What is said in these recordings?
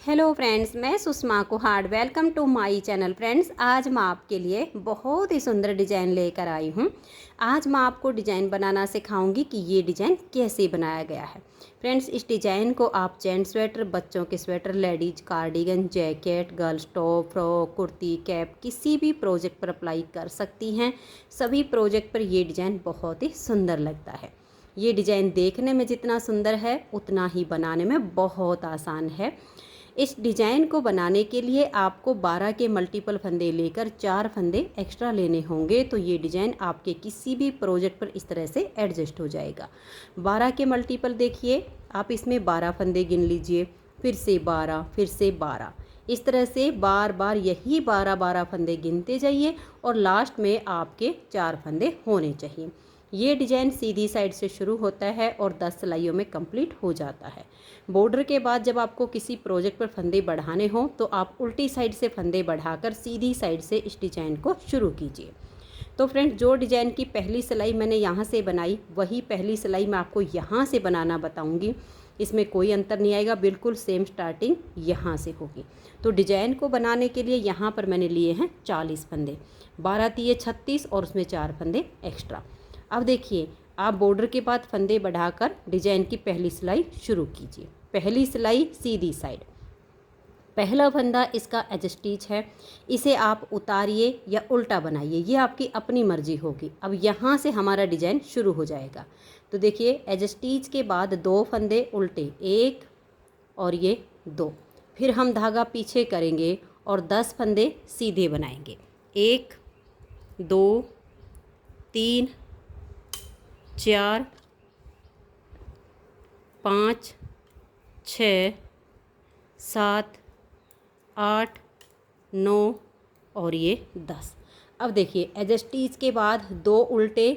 Hello friends, मैं Sushma Kuhad. Welcome to my channel. Friends, आज मैं आपके लिए बहुत ही सुंदर डिज़ाइन लेकर आई हूँ। आज मैं आपको डिज़ाइन बनाना सिखाऊंगी कि ये डिज़ाइन कैसे बनाया गया है। फ्रेंड्स, इस डिज़ाइन को आप जेंट्स स्वेटर, बच्चों के sweater, ladies cardigan, jacket, girls top, frock, kurti, cap किसी भी प्रोजेक्ट पर अप्लाई कर सकती हैं। सभी प्रोजेक्ट पर ये डिज़ाइन बहुत ही सुंदर लगता है। ये डिज़ाइन देखने में जितना सुंदर है उतना ही बनाने में बहुत आसान है। इस डिज़ाइन को बनाने के लिए आपको 12 के मल्टीपल फंदे लेकर 4 फंदे एक्स्ट्रा लेने होंगे, तो ये डिज़ाइन आपके किसी भी प्रोजेक्ट पर इस तरह से एडजस्ट हो जाएगा। 12 के मल्टीपल देखिए, आप इसमें 12 फंदे गिन लीजिए, फिर से 12, फिर से 12, इस तरह से बार बार यही 12 फंदे गिनते जाइए और लास्ट में आपके 4 फंदे होने चाहिए। ये डिज़ाइन सीधी साइड से शुरू होता है और 10 सिलाइयों में कंप्लीट हो जाता है। बॉर्डर के बाद जब आपको किसी प्रोजेक्ट पर फंदे बढ़ाने हों तो आप उल्टी साइड से फंदे बढ़ाकर सीधी साइड से इस डिज़ाइन को शुरू कीजिए। तो फ्रेंड्स, जो डिज़ाइन की पहली सिलाई मैंने यहाँ से बनाई वही पहली सिलाई मैं आपको यहाँ से बनाना बताऊँगी। इसमें कोई अंतर नहीं आएगा, बिल्कुल सेम स्टार्टिंग यहाँ से होगी। तो डिज़ाइन को बनाने के लिए यहाँ पर मैंने लिए हैं 40 फंदे, 12 तिये 36 और उसमें 4 फंदे एक्स्ट्रा। अब देखिए, आप बॉर्डर के बाद फंदे बढ़ाकर डिज़ाइन की पहली सिलाई शुरू कीजिए। पहली सिलाई सीधी साइड, पहला फंदा इसका एज स्टिच है, इसे आप उतारिए या उल्टा बनाइए, ये आपकी अपनी मर्जी होगी। अब यहाँ से हमारा डिज़ाइन शुरू हो जाएगा। तो देखिए, एज स्टिच के बाद 2 फंदे उल्टे, 1 और ये 2, फिर हम धागा पीछे करेंगे और 10 फंदे सीधे बनाएंगे। 1 2 3 4 5 6 7 8 9 और ये 10। अब देखिए, एज स्टिच के बाद 2 उल्टे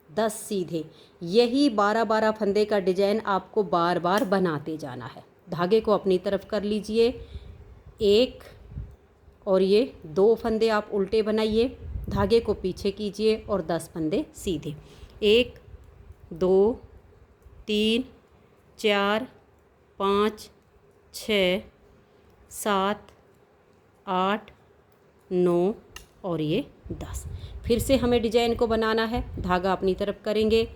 10 सीधे, यही 12 फंदे का डिज़ाइन आपको बार बार बनाते जाना है। धागे को अपनी तरफ कर लीजिए, 1 और ये 2 फंदे आप उल्टे बनाइए, धागे को पीछे कीजिए और 10 फंदे सीधे। 1 2 3 4 5 6 7 8 9 और ये 10। फिर से हमें डिज़ाइन को बनाना है। धागा अपनी तरफ करेंगे,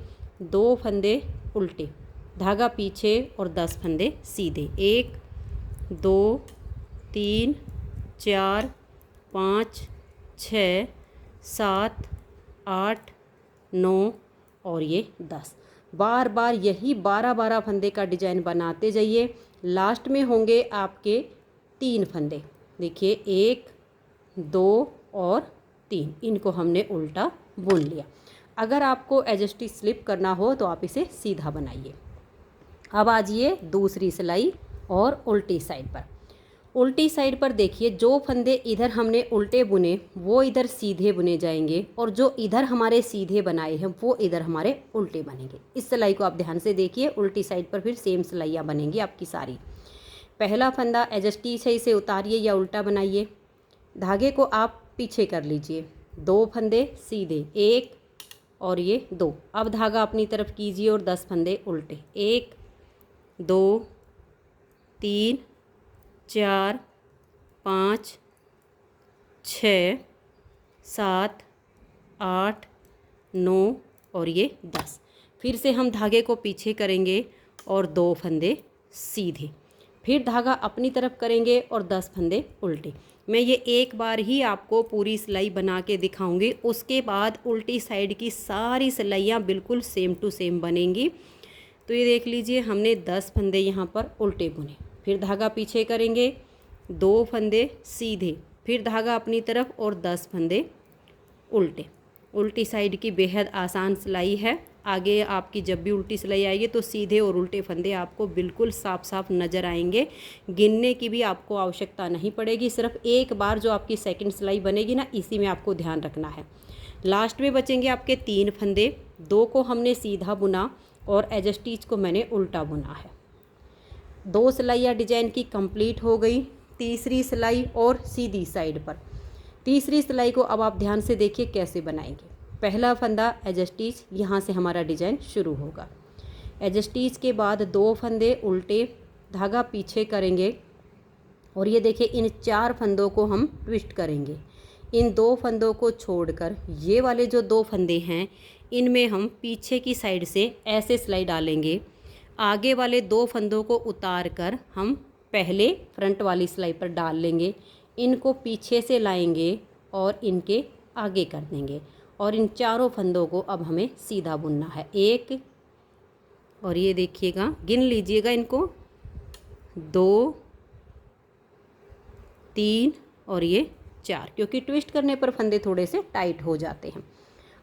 2 फंदे उल्टे, धागा पीछे और 10 फंदे सीधे। 1 2 3 4 5 6 7 8 9 और ये 10। बार बार यही 12 फंदे का डिज़ाइन बनाते जाइए। लास्ट में होंगे आपके 3 फंदे। देखिए, 1 2 और 3, इनको हमने उल्टा बुन लिया। अगर आपको एज स्टिच स्लिप करना हो तो आप इसे सीधा बनाइए। अब आ जाइए दूसरी सिलाई और उल्टी साइड पर। उल्टी साइड पर देखिए, जो फंदे इधर हमने उल्टे बुने वो इधर सीधे बुने जाएंगे और जो इधर हमारे सीधे बनाए हैं वो इधर हमारे उल्टे बनेंगे। इस सिलाई को आप ध्यान से देखिए। उल्टी साइड पर फिर सेम सिलाइयाँ बनेंगी आपकी सारी। पहला फंदा एज स्टिच है, इसे उतारिए या उल्टा बनाइए, धागे को आप पीछे कर लीजिए, 2 फंदे सीधे, 1 और ये 2। अब धागा अपनी तरफ कीजिए और 10 फंदे उल्टे, 1 2 3 4 5 6 7 8 9 और ये 10। फिर से हम धागे को पीछे करेंगे और 2 फंदे सीधे, फिर धागा अपनी तरफ करेंगे और 10 फंदे उल्टे। मैं ये एक बार ही आपको पूरी सिलाई बना के दिखाऊंगी, उसके बाद उल्टी साइड की सारी सिलाइयाँ बिल्कुल सेम टू सेम बनेंगी। तो ये देख लीजिए, हमने 10 फंदे यहाँ पर उल्टे बुने, फिर धागा पीछे करेंगे, 2 फंदे सीधे, फिर धागा अपनी तरफ और 10 फंदे उल्टे। उल्टी साइड की बेहद आसान सिलाई है। आगे आपकी जब भी उल्टी सिलाई आएगी तो सीधे और उल्टे फंदे आपको बिल्कुल साफ साफ नज़र आएंगे। गिनने की भी आपको आवश्यकता नहीं पड़ेगी। सिर्फ एक बार जो आपकी सेकंड सिलाई बनेगी ना, इसी में आपको ध्यान रखना है। लास्ट में बचेंगे आपके 3 फंदे, 2 को हमने सीधा बुना और एज स्टिच को मैंने उल्टा बुना है। 2 सिलाइयाँ डिजाइन की कंप्लीट हो गई। तीसरी सिलाई और सीधी साइड पर, तीसरी सिलाई को अब आप ध्यान से देखिए कैसे बनाएंगे। पहला फंदा एज स्टिच, यहाँ से हमारा डिज़ाइन शुरू होगा। एज स्टिच के बाद 2 फंदे उल्टे, धागा पीछे करेंगे और ये देखिए इन 4 फंदों को हम ट्विस्ट करेंगे। इन 2 फंदों को छोड़कर ये वाले जो 2 फंदे हैं इनमें हम पीछे की साइड से ऐसे सिलाई डालेंगे। आगे वाले 2 फंदों को उतार कर हम पहले फ्रंट वाली सिलाई पर डाल लेंगे। इनको पीछे से लाएंगे और इनके आगे कर देंगे और इन चारों फंदों को अब हमें सीधा बुनना है। 1 और ये देखिएगा, गिन लीजिएगा इनको, 2 3 और ये 4, क्योंकि ट्विस्ट करने पर फंदे थोड़े से टाइट हो जाते हैं।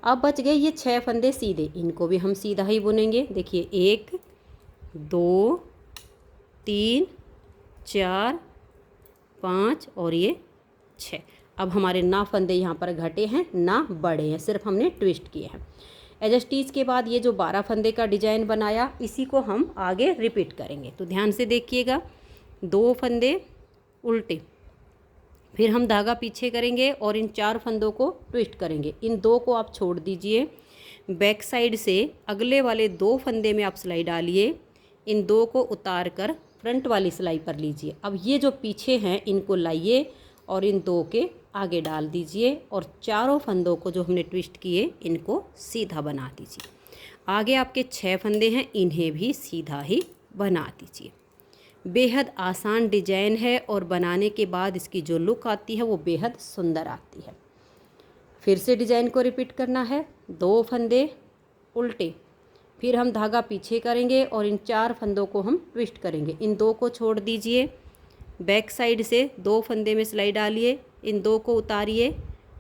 अब बच गए ये 6 फंदे सीधे, इनको भी हम सीधा ही बुनेंगे। देखिए 1 2 3 4 5 और ये 6। अब हमारे ना फंदे यहाँ पर घटे हैं ना बढ़े हैं, सिर्फ हमने ट्विस्ट किए हैं। एज स्टिच के बाद ये जो 12 फंदे का डिजाइन बनाया इसी को हम आगे रिपीट करेंगे। तो ध्यान से देखिएगा, 2 फंदे उल्टे, फिर हम धागा पीछे करेंगे और इन 4 फंदों को ट्विस्ट करेंगे। इन 2 को आप छोड़ दीजिए, बैक साइड से अगले वाले 2 फंदे में आप सिलाई डालिए। इन 2 को उतार कर फ्रंट वाली सिलाई पर लीजिए। अब ये जो पीछे हैं इनको लाइए और इन 2 के आगे डाल दीजिए और चारों फंदों को जो हमने ट्विस्ट किए इनको सीधा बना दीजिए। आगे आपके 6 फंदे हैं, इन्हें भी सीधा ही बना दीजिए। बेहद आसान डिजाइन है और बनाने के बाद इसकी जो लुक आती है वो बेहद सुंदर आती है। फिर से डिजाइन को रिपीट करना है, 2 फंदे उल्टे, फिर हम धागा पीछे करेंगे और इन 4 फंदों को हम ट्विस्ट करेंगे। इन 2 को छोड़ दीजिए, बैक साइड से 2 फंदे में सिलाई डालिए, इन 2 को उतारिए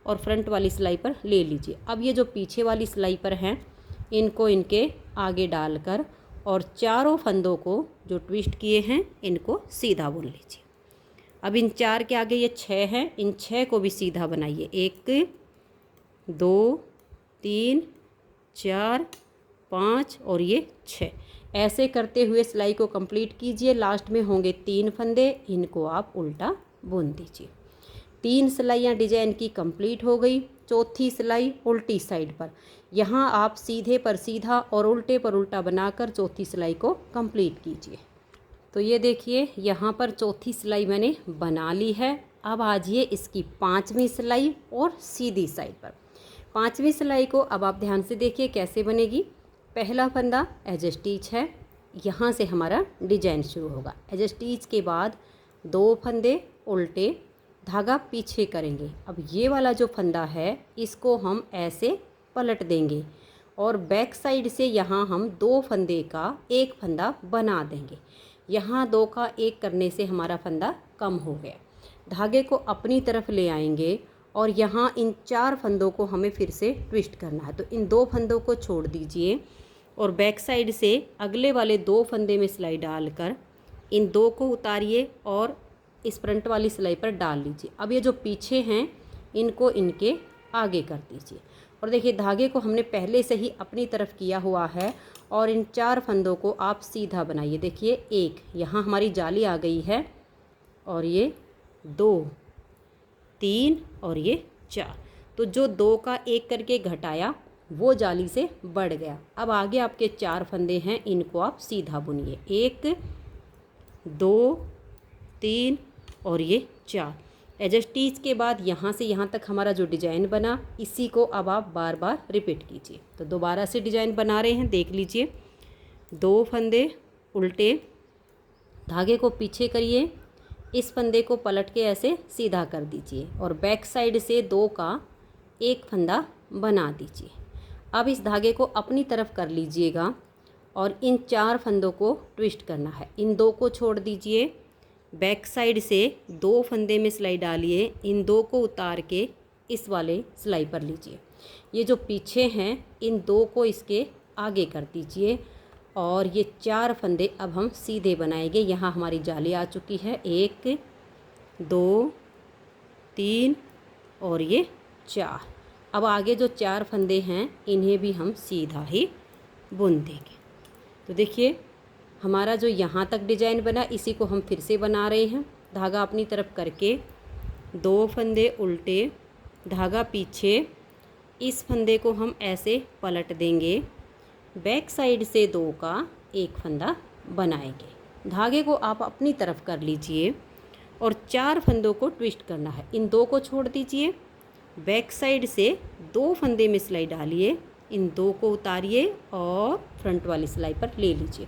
और फ्रंट वाली सिलाई पर ले लीजिए। अब ये जो पीछे वाली सिलाई पर हैं इनको इनके आगे डालकर और चारों फंदों को जो ट्विस्ट किए हैं इनको सीधा बुन लीजिए। अब इन 4 के आगे ये 6 हैं, इन 6 को भी सीधा बनाइए। 1 2 3 4 5 और ये 6। ऐसे करते हुए सिलाई को कंप्लीट कीजिए। लास्ट में होंगे 3 फंदे, इनको आप उल्टा बुन दीजिए। 3 सिलाइयाँ डिजाइन की कंप्लीट हो गई। चौथी सिलाई उल्टी साइड पर, यहाँ आप सीधे पर सीधा और उल्टे पर उल्टा बनाकर चौथी सिलाई को कंप्लीट कीजिए। तो ये देखिए यहाँ पर चौथी सिलाई मैंने बना ली है। अब आजिए इसकी 5वीं सिलाई और सीधी साइड पर। 5वीं सिलाई को अब आप ध्यान से देखिए कैसे बनेगी। पहला फंदा एज स्टिच है, यहाँ से हमारा डिजाइन शुरू होगा। एज स्टिच के बाद 2 फंदे उल्टे, धागा पीछे करेंगे। अब ये वाला जो फंदा है इसको हम ऐसे पलट देंगे और बैक साइड से यहाँ हम 2 फंदे का एक फंदा बना देंगे। यहाँ 2 का 1 करने से हमारा फंदा कम हो गया। धागे को अपनी तरफ ले आएंगे और यहाँ इन 4 फंदों को हमें फिर से ट्विस्ट करना है। तो इन 2 फंदों को छोड़ दीजिए और बैक साइड से अगले वाले 2 फंदे में सिलाई डालकर इन 2 को उतारिए और इस फ्रंट वाली सिलाई पर डाल लीजिए। अब ये जो पीछे हैं इनको इनके आगे कर दीजिए और देखिए धागे को हमने पहले से ही अपनी तरफ किया हुआ है और इन 4 फंदों को आप सीधा बनाइए। देखिए 1, यहाँ हमारी जाली आ गई है और ये 2 3 और ये 4। तो जो 2 का 1 करके घटाया वो जाली से बढ़ गया। अब आगे आपके 4 फंदे हैं, इनको आप सीधा बुनिए। 1 2 3 और ये 4। एज स्टिच के बाद यहाँ से यहाँ तक हमारा जो डिजाइन बना इसी को अब आप बार बार रिपीट कीजिए। तो दोबारा से डिजाइन बना रहे हैं, देख लीजिए। 2 फंदे उल्टे, धागे को पीछे करिए, इस फंदे को पलट के ऐसे सीधा कर दीजिए और बैक साइड से 2 का 1 फंदा बना दीजिए। अब इस धागे को अपनी तरफ कर लीजिएगा और इन 4 फंदों को ट्विस्ट करना है। इन 2 को छोड़ दीजिए, बैक साइड से 2 फंदे में सिलाई डालिए, इन 2 को उतार के इस वाले सिलाई पर लीजिए। ये जो पीछे हैं इन 2 को इसके आगे कर दीजिए और ये 4 फंदे अब हम सीधे बनाएंगे। यहाँ हमारी जाली आ चुकी है। 1 2 3 और ये 4। अब आगे जो 4 फंदे हैं इन्हें भी हम सीधा ही बुन देंगे। तो देखिए हमारा जो यहाँ तक डिजाइन बना इसी को हम फिर से बना रहे हैं। धागा अपनी तरफ करके 2 फंदे उल्टे, धागा पीछे, इस फंदे को हम ऐसे पलट देंगे, बैक साइड से 2 का 1 फंदा बनाएंगे। धागे को आप अपनी तरफ कर लीजिए और 4 फंदों को ट्विस्ट करना है। इन 2 को छोड़ दीजिए, बैक साइड से 2 फंदे में सिलाई डालिए, इन 2 को उतारिए और फ्रंट वाली सिलाई पर ले लीजिए।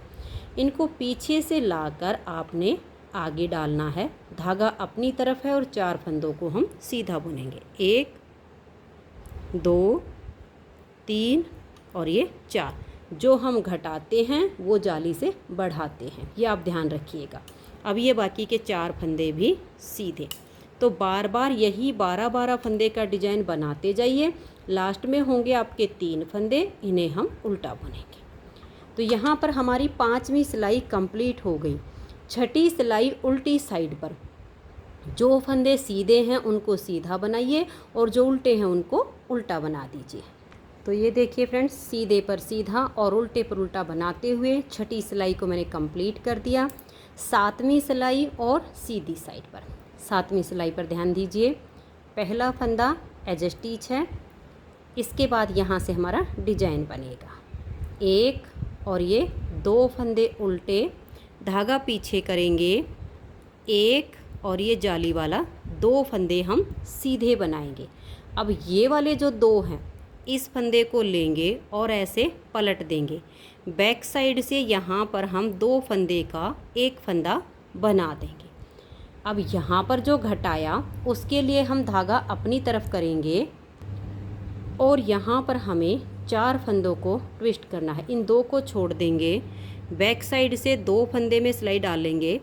इनको पीछे से लाकर आपने आगे डालना है। धागा अपनी तरफ है और 4 फंदों को हम सीधा बुनेंगे। 1 2 3 और ये 4। जो हम घटाते हैं वो जाली से बढ़ाते हैं, ये आप ध्यान रखिएगा। अब ये बाकी के 4 फंदे भी सीधे। तो बार बार यही 12-12 फंदे का डिजाइन बनाते जाइए। लास्ट में होंगे आपके 3 फंदे, इन्हें हम उल्टा बुनेंगे। तो यहाँ पर हमारी 5वीं सिलाई कंप्लीट हो गई। 6ठी सिलाई उल्टी साइड पर, जो फंदे सीधे हैं उनको सीधा बनाइए और जो उल्टे हैं उनको उल्टा बना दीजिए। तो ये देखिए फ्रेंड्स, सीधे पर सीधा और उल्टे पर उल्टा बनाते हुए 6ठी सिलाई को मैंने कंप्लीट कर दिया। 7वीं सिलाई और सीधी साइड पर, 7वीं सिलाई पर ध्यान दीजिए। पहला फंदा एज स्टिच है, इसके बाद यहाँ से हमारा डिजाइन बनेगा। 1 और ये 2 फंदे उल्टे, धागा पीछे करेंगे, 1 और ये जाली वाला 2 फंदे हम सीधे बनाएंगे। अब ये वाले जो 2 हैं, इस फंदे को लेंगे और ऐसे पलट देंगे। बैक साइड से यहाँ पर हम 2 फंदे का 1 फंदा बना देंगे। अब यहाँ पर जो घटाया उसके लिए हम धागा अपनी तरफ करेंगे और यहाँ पर हमें 4 फंदों को ट्विस्ट करना है। इन 2 को छोड़ देंगे, बैक साइड से 2 फंदे में सिलाई डालेंगे,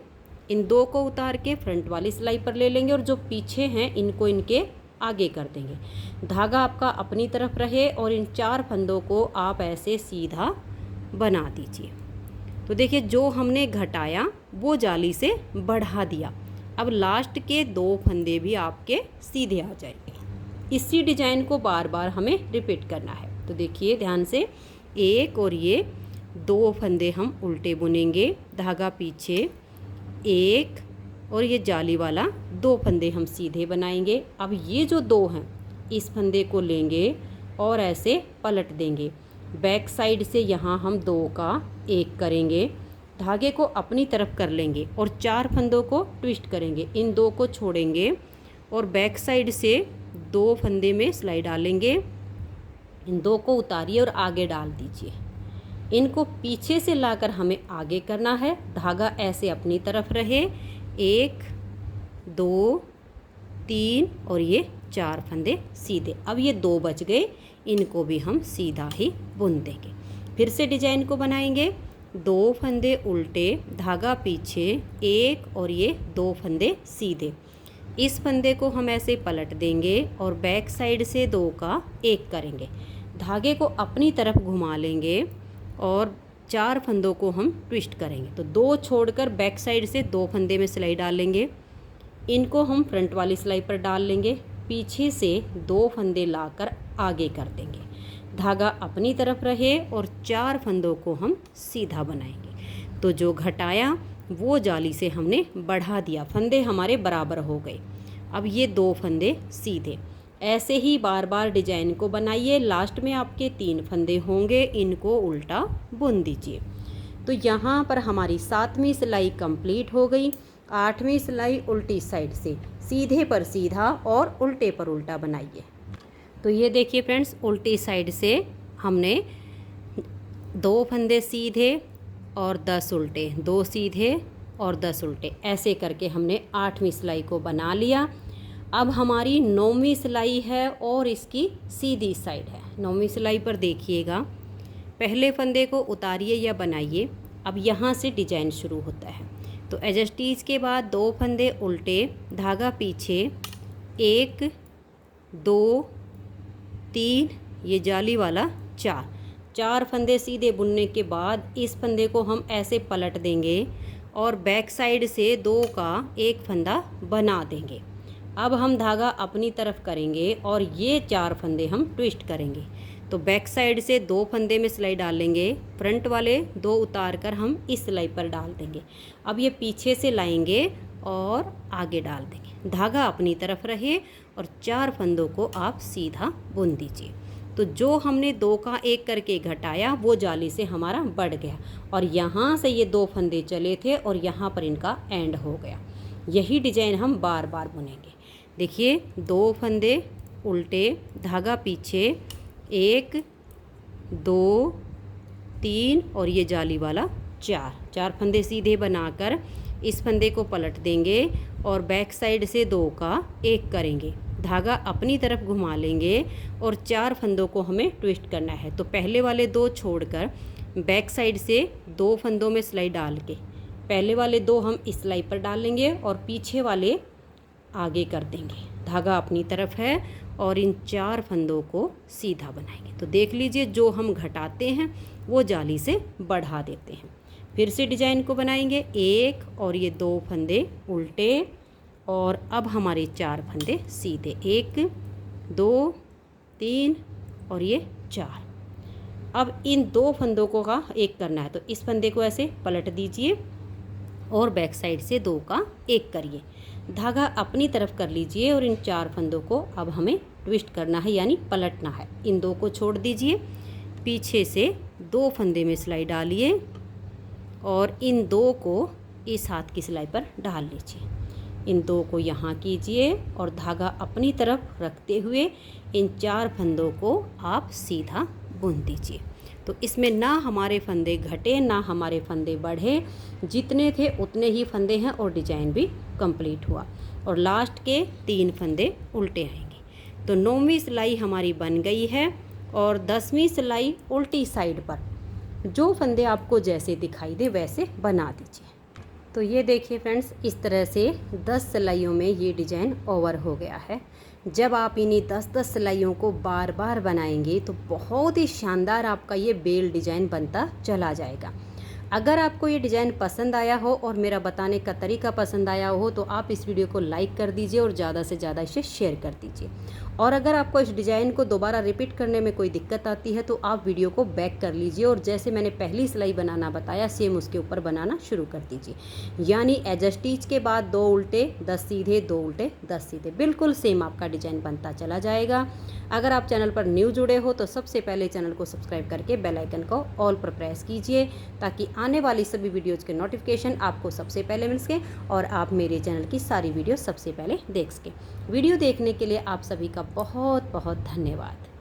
इन 2 को उतार के फ्रंट वाली सिलाई पर ले लेंगे और जो पीछे हैं इनको इनके आगे कर देंगे। धागा आपका अपनी तरफ रहे और इन 4 फंदों को आप ऐसे सीधा बना दीजिए। तो देखिए, जो हमने घटाया वो जाली से बढ़ा दिया। अब लास्ट के 2 फंदे भी आपके सीधे आ जाएंगे। इसी डिजाइन को बार बार हमें रिपीट करना है। तो देखिए ध्यान से, 1 और ये 2 फंदे हम उल्टे बुनेंगे, धागा पीछे, 1 और ये जाली वाला 2 फंदे हम सीधे बनाएंगे। अब ये जो 2 हैं, इस फंदे को लेंगे और ऐसे पलट देंगे। बैक साइड से यहाँ हम 2 का 1 करेंगे, धागे को अपनी तरफ कर लेंगे और 4 फंदों को ट्विस्ट करेंगे। इन 2 को छोड़ेंगे और बैक साइड से 2 फंदे में सिलाई डालेंगे, इन 2 को उतारिए और आगे डाल दीजिए। इनको पीछे से लाकर हमें आगे करना है। धागा ऐसे अपनी तरफ रहे, 1 2 3 और ये 4 फंदे सीधे। अब ये 2 बच गए, इनको भी हम सीधा ही बुन देंगे। फिर से डिजाइन को बनाएंगे, 2 फंदे उल्टे, धागा पीछे, 1 और ये 2 फंदे सीधे। इस फंदे को हम ऐसे पलट देंगे और बैक साइड से 2 का 1 करेंगे। धागे को अपनी तरफ घुमा लेंगे और 4 फंदों को हम ट्विस्ट करेंगे। तो 2 छोड़कर बैक साइड से 2 फंदे में सिलाई डाल लेंगे, इनको हम फ्रंट वाली सिलाई पर डाल लेंगे, पीछे से 2 फंदे लाकर आगे कर देंगे। धागा अपनी तरफ रहे और 4 फंदों को हम सीधा बनाएंगे। तो जो घटाया वो जाली से हमने बढ़ा दिया, फंदे हमारे बराबर हो गए। अब ये 2 फंदे सीधे। ऐसे ही बार बार डिजाइन को बनाइए। लास्ट में आपके 3 फंदे होंगे, इनको उल्टा बुन दीजिए। तो यहाँ पर हमारी 7वीं सिलाई कंप्लीट हो गई। 8वीं सिलाई उल्टी साइड से, सीधे पर सीधा और उल्टे पर उल्टा बनाइए। तो ये देखिए फ्रेंड्स, उल्टी साइड से हमने 2 फंदे सीधे और 10 उल्टे, 2 सीधे और 10 उल्टे, ऐसे करके हमने 8वीं सिलाई को बना लिया। अब हमारी 9वीं सिलाई है और इसकी सीधी साइड है। 9वीं सिलाई पर देखिएगा, पहले फंदे को उतारिए या बनाइए। अब यहाँ से डिजाइन शुरू होता है। तो एज स्टिच के बाद 2 फंदे उल्टे, धागा पीछे, 1 2 3, ये जाली वाला 4 फंदे सीधे बुनने के बाद इस फंदे को हम ऐसे पलट देंगे और बैक साइड से 2 का 1 फंदा बना देंगे। अब हम धागा अपनी तरफ करेंगे और ये 4 फंदे हम ट्विस्ट करेंगे। तो बैक साइड से 2 फंदे में सिलाई डालेंगे, फ्रंट वाले 2 उतार कर हम इस सिलाई पर डाल देंगे। अब ये पीछे से लाएंगे और आगे डाल देंगे। धागा अपनी तरफ रहे और 4 फंदों को आप सीधा बुन दीजिए। तो जो हमने 2 का 1 करके घटाया वो जाली से हमारा बढ़ गया और यहाँ से ये 2 फंदे चले थे और यहाँ पर इनका एंड हो गया। यही डिजाइन हम बार बार बुनेंगे। देखिए 2 फंदे उल्टे, धागा पीछे, 1 2 3 और ये जाली वाला 4 फंदे सीधे बनाकर इस फंदे को पलट देंगे और बैक साइड से 2 का 1 करेंगे, धागा अपनी तरफ घुमा लेंगे और 4 फंदों को हमें ट्विस्ट करना है। तो पहले वाले 2 छोड़कर बैक साइड से 2 फंदों में सिलाई डाल के पहले वाले 2 हम इस सिलाई पर डाल लेंगे और पीछे वाले आगे कर देंगे, धागा अपनी तरफ है और इन 4 फंदों को सीधा बनाएंगे। तो देख लीजिए जो हम घटाते हैं वो जाली से बढ़ा देते हैं। फिर से डिजाइन को बनाएंगे, 1 और ये 2 फंदे उल्टे और अब हमारे 4 फंदे सीधे, 1 2 3 और ये 4। अब इन 2 फंदों को का 1 करना है, तो इस फंदे को ऐसे पलट दीजिए और बैक साइड से 2 का 1 करिए, धागा अपनी तरफ कर लीजिए और इन 4 फंदों को अब हमें ट्विस्ट करना है यानी पलटना है। इन 2 को छोड़ दीजिए, पीछे से 2 फंदे में सिलाई डालिए और इन 2 को इस हाथ की सिलाई पर डाल लीजिए, इन 2 को यहाँ कीजिए और धागा अपनी तरफ रखते हुए इन 4 फंदों को आप सीधा बुन दीजिए। तो इसमें ना हमारे फंदे घटे ना हमारे फंदे बढ़े, जितने थे उतने ही फंदे हैं और डिजाइन भी कंप्लीट हुआ और लास्ट के 3 फंदे उल्टे आएंगे। तो 9वीं सिलाई हमारी बन गई है और 10वीं सिलाई उल्टी साइड पर जो फंदे आपको जैसे दिखाई दे वैसे बना दीजिए। तो ये देखिए फ्रेंड्स, इस तरह से 10 सिलाइयों में ये डिजाइन ओवर हो गया है। जब आप इन्हीं 10-10 सिलाइयों को बार बार बनाएंगे तो बहुत ही शानदार आपका ये बेल डिजाइन बनता चला जाएगा। अगर आपको ये डिज़ाइन पसंद आया हो और मेरा बताने का तरीका पसंद आया हो तो आप इस वीडियो को लाइक कर दीजिए और ज़्यादा से ज़्यादा इसे शेयर कर दीजिए। और अगर आपको इस डिज़ाइन को दोबारा रिपीट करने में कोई दिक्कत आती है तो आप वीडियो को बैक कर लीजिए और जैसे मैंने पहली सिलाई बनाना बताया सेम उसके ऊपर बनाना शुरू कर दीजिए। यानी एज स्टिच के बाद 2 उल्टे 10 सीधे, 2 उल्टे 10 सीधे, बिल्कुल सेम आपका डिज़ाइन बनता चला जाएगा। अगर आप चैनल पर न्यू जुड़े हो तो सबसे पहले चैनल को सब्सक्राइब करके बेल आइकन को ऑल पर प्रेस कीजिए ताकि आने वाली सभी वीडियोज़ के नोटिफिकेशन आपको सबसे पहले मिल सके और आप मेरे चैनल की सारी वीडियो सबसे पहले देख सकें। वीडियो देखने के लिए आप सभी का बहुत बहुत धन्यवाद।